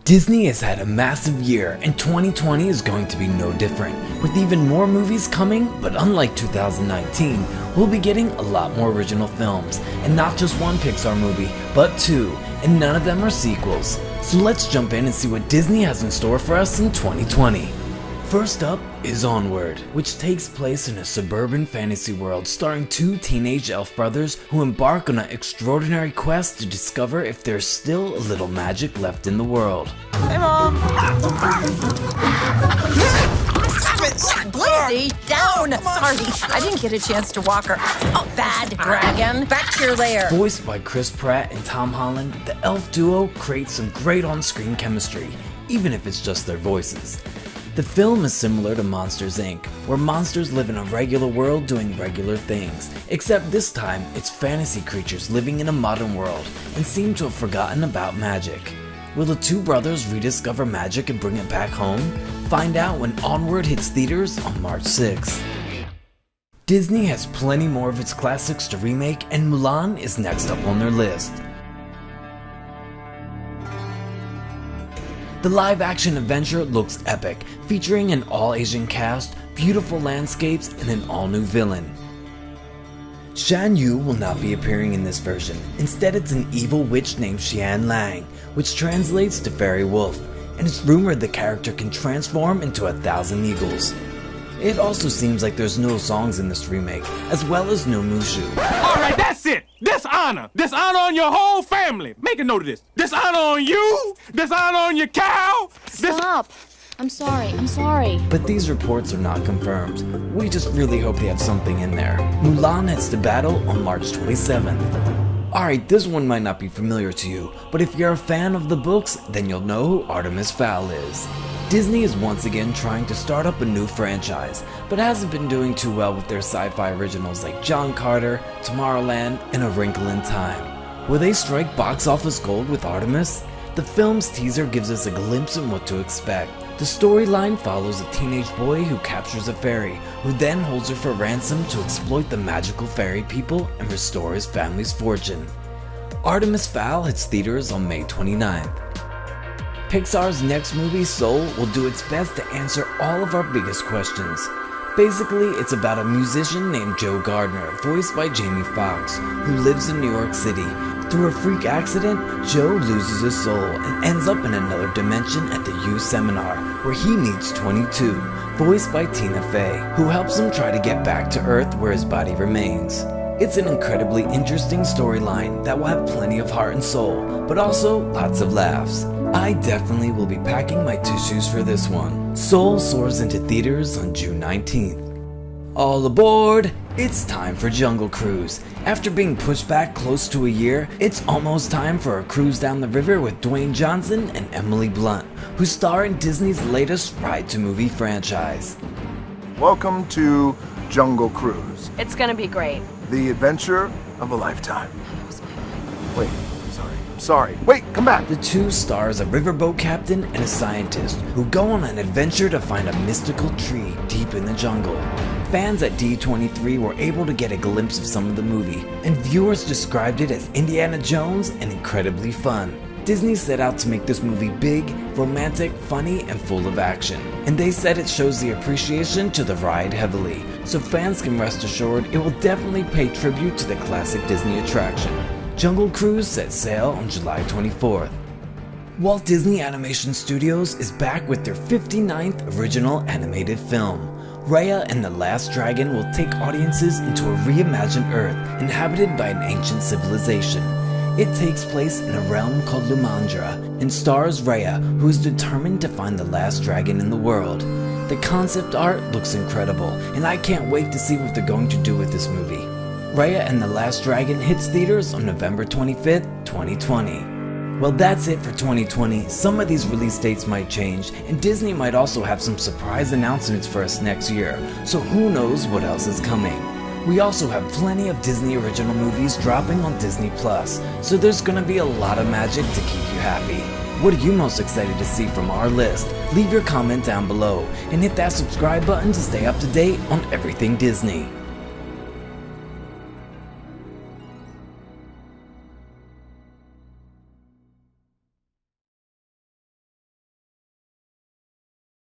Disney has had a massive year, and 2020 is going to be no different, with even more movies coming. But unlike 2019, we'll be getting a lot more original films, and not just one Pixar movie, but two, and none of them are sequels. So let's jump in and see what Disney has in store for us in 2020. First up is Onward, which takes place in a suburban fantasy world starring two teenage elf brothers who embark on an extraordinary quest to discover if there's still a little magic left in the world. Hey, Mom! Stop it! Blizzy, down! Sorry, I didn't get a chance to walk her. Oh, bad dragon! Back to your lair! Voiced by Chris Pratt and Tom Holland, the elf duo creates some great on-screen chemistry, even if it's just their voices. The film is similar to Monsters, Inc., where monsters live in a regular world doing regular things, except this time it's fantasy creatures living in a modern world and seem to have forgotten about magic. Will the two brothers rediscover magic and bring it back home? Find out when Onward hits theaters on March 6th. Disney has plenty more of its classics to remake, and Mulan is next up on their list. The live-action adventure looks epic, featuring an all-Asian cast, beautiful landscapes, and an all-new villain. Shan Yu will not be appearing in this version. Instead, it's an evil witch named Xian Lang, which translates to Fairy Wolf, and it's rumored the character can transform into 1,000 eagles. It also seems like there's no songs in this remake, as well as no Mushu. Alright, that's it! Dishonor! Dishonor on your whole family! Make a note of this. Dishonor on you! Dishonor on your cow! Stop! I'm sorry. But these reports are not confirmed. We just really hope they have something in there. Mulan heads to battle on March 27th. Alright, this one might not be familiar to you, but if you're a fan of the books, then you'll know who Artemis Fowl is. Disney is once again trying to start up a new franchise, but hasn't been doing too well with their sci-fi originals like John Carter, Tomorrowland, and A Wrinkle in Time. Will they strike box office gold with Artemis? The film's teaser gives us a glimpse of what to expect. The storyline follows a teenage boy who captures a fairy, who then holds her for ransom to exploit the magical fairy people and restore his family's fortune. Artemis Fowl hits theaters on May 29th. Pixar's next movie, Soul, will do its best to answer all of our biggest questions. Basically, it's about a musician named Joe Gardner, voiced by Jamie Foxx, who lives in New York City. Through a freak accident, Joe loses his soul and ends up in another dimension at the U Seminar, where he meets 22, voiced by Tina Fey, who helps him try to get back to Earth where his body remains. It's an incredibly interesting storyline that will have plenty of heart and soul, but also lots of laughs. I definitely will be packing my tissues for this one. Soul soars into theaters on June 19th. All aboard! It's time for Jungle Cruise. After being pushed back close to a year, it's almost time for a cruise down the river with Dwayne Johnson and Emily Blunt, who star in Disney's latest ride-to-movie franchise. Welcome to Jungle Cruise, It's gonna be great. the adventure of a lifetime. Wait, sorry. Wait, come back. The two stars a riverboat captain and a scientist who go on an adventure to find a mystical tree deep in the jungle. Fans at D23 were able to get a glimpse of some of the movie, and viewers described it as Indiana Jones and incredibly fun. Disney set out to make this movie big, romantic, funny, and full of action. And they said it shows the appreciation to the ride heavily, so fans can rest assured it will definitely pay tribute to the classic Disney attraction. Jungle Cruise sets sail on July 24th. Walt Disney Animation Studios is back with their 59th original animated film. Raya and the Last Dragon will take audiences into a reimagined Earth inhabited by an ancient civilization. It takes place in a realm called Lumandra and stars Raya, who is determined to find the last dragon in the world. The concept art looks incredible, and I can't wait to see what they're going to do with this movie. Raya and the Last Dragon hits theaters on November 25th, 2020. Well, that's it for 2020. Some of these release dates might change, and Disney might also have some surprise announcements for us next year, so who knows what else is coming. We also have plenty of Disney original movies dropping on Disney+, so there's gonna be a lot of magic to keep you happy. What are you most excited to see from our list? Leave your comment down below, and hit that subscribe button to stay up to date on everything Disney.